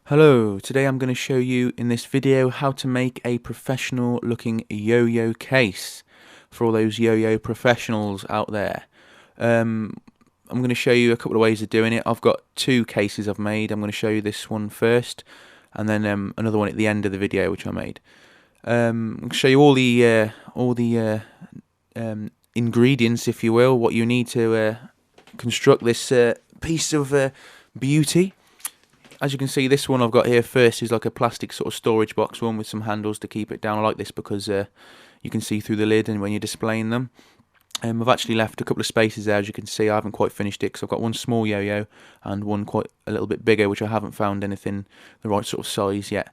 Hello, today I'm going to show you in this video how to make a professional looking yo-yo case for all those yo-yo professionals out there. I'm going to show you a couple of ways of doing it. I've got two cases I've made. I'm going to show you this one first and then another one at the end of the video which I made. I'll show you all the ingredients, if you will, what you need to construct this piece of beauty. As you can see, this one I've got here first is like a plastic sort of storage box one with some handles to keep it down. I like this because you can see through the lid and when you're displaying them. I've actually left a couple of spaces there. As you can see, I haven't quite finished it because I've got one small yo-yo and one quite a little bit bigger, which I haven't found anything the right sort of size yet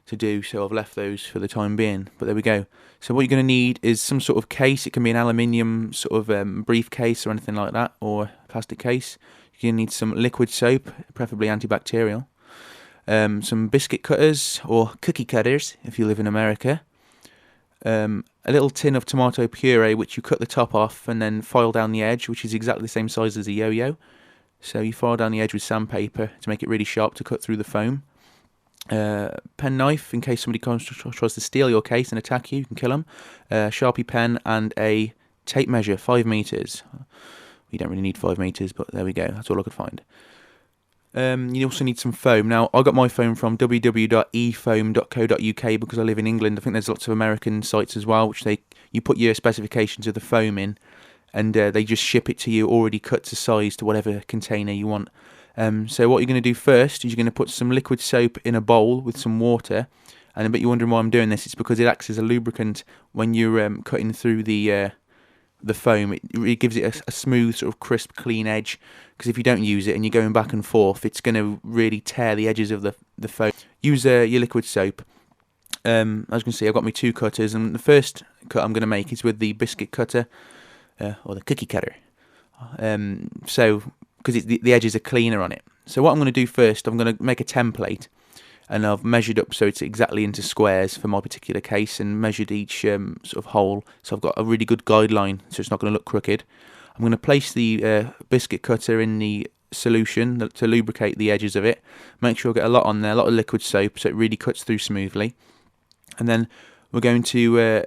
to do, so I've left those for the time being. But there we go. So what you're going to need is some sort of case. It can be an aluminium sort of briefcase or anything like that, or a plastic case. You're going to need some liquid soap, preferably antibacterial, some biscuit cutters or cookie cutters if you live in America, a little tin of tomato puree which you cut the top off and then file down the edge, which is exactly the same size as a yo-yo. So you file down the edge with sandpaper to make it really sharp to cut through the foam. Pen knife in case somebody tries to steal your case and attack you, you can kill them. Sharpie pen and a tape measure, 5 meters. You don't really need 5 meters, but there we go. That's all I could find. You also need some foam. Now, I got my foam from www.efoam.co.uk because I live in England. I think there's lots of American sites as well, which you put your specifications of the foam in, and they just ship it to you already cut to size to whatever container you want. So what you're going to do first is you're going to put some liquid soap in a bowl with some water. And I bet you're wondering why I'm doing this. It's because it acts as a lubricant when you're cutting through the foam. It gives it a smooth, sort of crisp, clean edge, because if you don't use it and you're going back and forth, it's going to really tear the edges of the foam. Use your liquid soap. As you can see, I've got my 2 cutters, and the first cut I'm going to make is with the biscuit cutter, or the cookie cutter. Because the edges are cleaner on it. So what I'm going to do first, I'm going to make a template, and I've measured up so it's exactly into squares for my particular case, and measured each sort of hole, so I've got a really good guideline, so it's not going to look crooked. I'm going to place the biscuit cutter in the solution to lubricate the edges of it. Make sure I get a lot on there, a lot of liquid soap, so it really cuts through smoothly. And then we're going to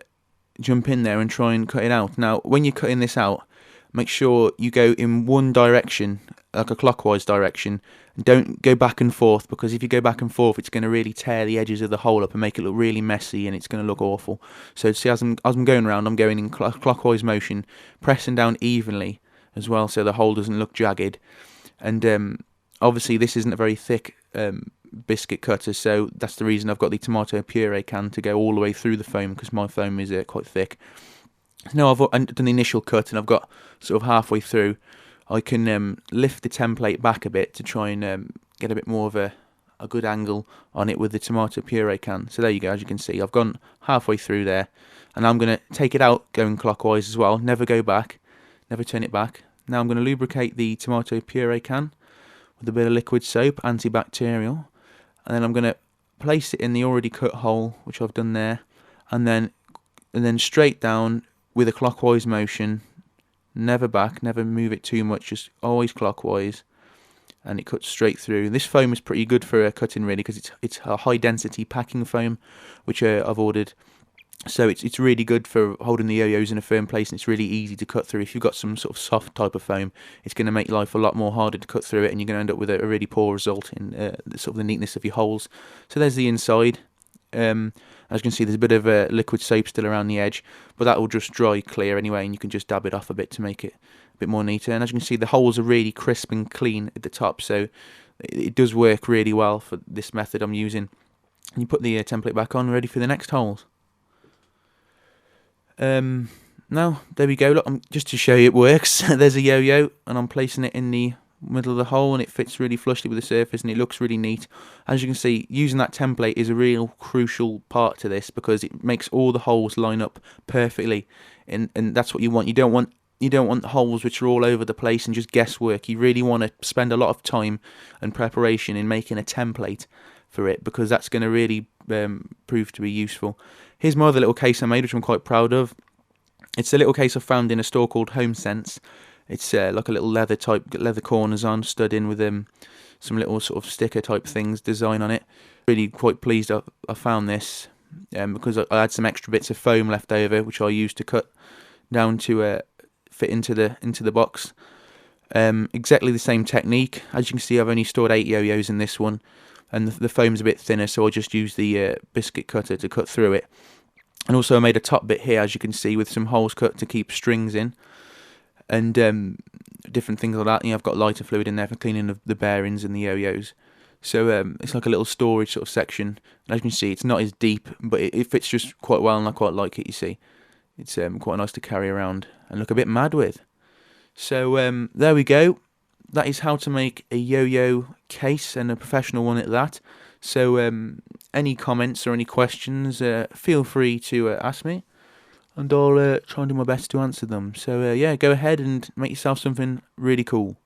jump in there and try and cut it out. Now, when you're cutting this out, make sure you go in one direction, like a clockwise direction. Don't go back and forth, because if you go back and forth, it's going to really tear the edges of the hole up and make it look really messy, and it's going to look awful. So see, as I'm going around, I'm going in clockwise motion, pressing down evenly as well, so the hole doesn't look jagged. And obviously this isn't a very thick biscuit cutter, so that's the reason I've got the tomato puree can to go all the way through the foam, because my foam is quite thick. Now I've done the initial cut and I've got sort of halfway through. I can lift the template back a bit to try and get a bit more of a good angle on it with the tomato puree can. So there you go, as you can see, I've gone halfway through there, and I'm going to take it out going clockwise as well, never go back, never turn it back. Now I'm going to lubricate the tomato puree can with a bit of liquid soap, antibacterial, and then I'm going to place it in the already cut hole, which I've done there, and then straight down with a clockwise motion, never back, never move it too much, just always clockwise, and it cuts straight through. This foam is pretty good for cutting, really, because it's a high density packing foam, which I've ordered. So it's really good for holding the yo-yos in a firm place, and it's really easy to cut through. If you've got some sort of soft type of foam, it's going to make life a lot more harder to cut through it, and you're going to end up with a really poor result in sort of the neatness of your holes. So there's the inside. As you can see, there's a bit of liquid soap still around the edge, but that will just dry clear anyway, and you can just dab it off a bit to make it a bit more neater. And as you can see, the holes are really crisp and clean at the top, so it does work really well for this method I'm using. And you put the template back on, ready for the next holes. Now, there we go. Look, just to show you it works, there's a yo-yo, and I'm placing it in the middle of the hole, and it fits really flushly with the surface, and it looks really neat. As you can see, using that template is a real crucial part to this, because it makes all the holes line up perfectly, and that's what you want. You don't want the holes which are all over the place and just guesswork. You really want to spend a lot of time and preparation in making a template for it, because that's going to really prove to be useful. Here's my other little case I made, which I'm quite proud of. It's a little case I found in a store called HomeSense. It's like a little leather corners on, stud in with some little sort of sticker type things design on it. Really quite pleased I found this, because I had some extra bits of foam left over, which I used to cut down to fit into the box. Exactly the same technique. As you can see, I've only stored 8 yo-yos in this one, and the foam's a bit thinner, so I just used the biscuit cutter to cut through it. And also I made a top bit here, as you can see, with some holes cut to keep strings in, and different things like that. I've got lighter fluid in there for cleaning the bearings and the yo-yos. So it's like a little storage sort of section. And as you can see, it's not as deep, but it fits just quite well, and I quite like it, you see. It's quite nice to carry around and look a bit mad with. So there we go. That is how to make a yo-yo case, and a professional one at that. So any comments or any questions, feel free to ask me, and I'll try and do my best to answer them. So yeah, go ahead and make yourself something really cool.